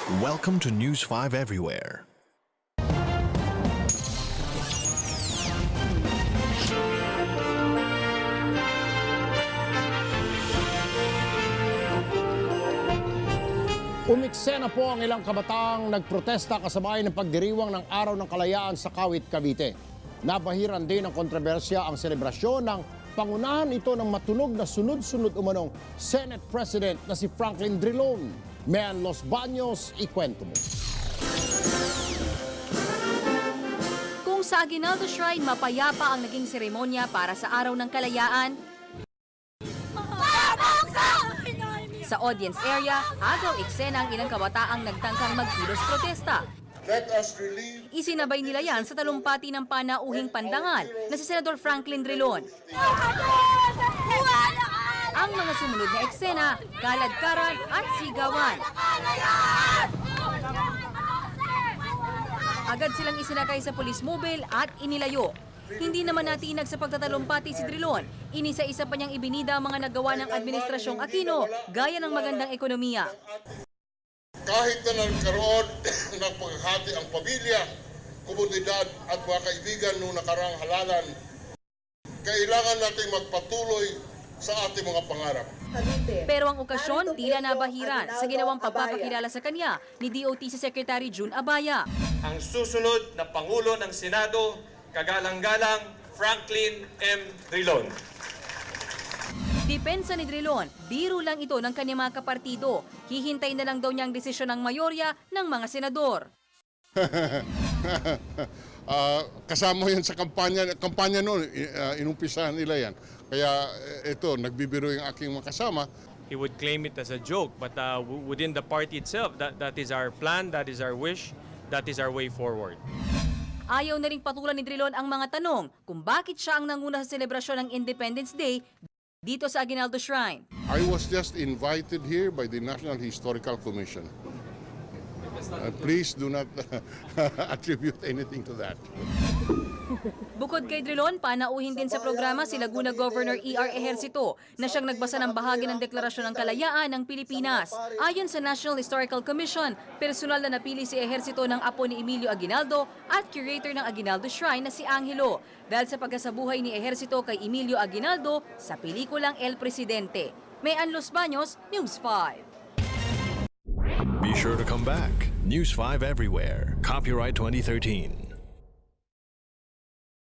Welcome to News 5 Everywhere. Umiksena po ang ilang kabataang nagprotesta kasabay ng pagdiriwang ng Araw ng Kalayaan sa Kawit, Cavite. Nabahiran din ng kontrobersya ang selebrasyon ng pangunahan ito ng matunog na sunod-sunod umanong Senate President na si Franklin Drilon. Mayan Los Baños, ikwento mo. Kung sa Aguinaldo Shrine mapayapa ang naging seremonya para sa Araw ng Kalayaan, sa audience area, agaw eksena ang ilang kabataang nagtangkang magkilos protesta. Let us relieve. Isinabay nila yan sa talumpati ng panauhing pandangal na si Senador Franklin Drilon. Ang mga sumunod na eksena, kaladkaran at sigawan. Agad silang isinakay sa police mobile at inilayo. Hindi naman natinag sa pagtatalumpati si Drilon. Inisa-isa pa niyang ibinida ang mga nagawa ng Administrasyong Aquino, gaya ng magandang ekonomiya. Kahit na nagkaroon ng paghahati ang pamilya, komunidad at mga kaibigan noong nakarang halalan, kailangan nating magpatuloy sa ating mga pangarap. Pero ang okasyon tila nabahiran sa ginawang pagpapakilala sa kanya ni DOTC Secretary June Abaya. Ang susunod na Pangulo ng Senado, kagalang-galang Franklin M. Drilon. Depensa ni Drilon, biro lang ito ng kanyang mga kapartido. Hihintay na lang daw niya ang desisyon ng mayorya ng mga senador. Kasama yan sa kampanya noon, inumpisahan nila yan. Kaya ito, nagbibiro yung aking mga kasama. He would claim it as a joke, but within the party itself, that is our plan, that is our wish, that is our way forward. Ayaw na ring patulan ni Drilon ang mga tanong kung bakit siya ang nanguna sa selebrasyon ng Independence Day dito sa Aguinaldo Shrine. I was just invited here by the National Historical Commission. Please do not attribute anything to that. Bukod kay Drilon, panauhin din sa programa si Laguna Governor E.R. Ejercito na siyang nagbasa ng bahagi ng Deklarasyon ng Kalayaan ng Pilipinas. Ayon sa National Historical Commission, personal na napili si Ejercito ng apo ni Emilio Aguinaldo at curator ng Aguinaldo Shrine na si Angelo dahil sa pagkasabuhay ni Ejercito kay Emilio Aguinaldo sa pelikulang El Presidente. Mayan Los Baños, News 5. Be sure to come back. News 5 Everywhere. Copyright 2013.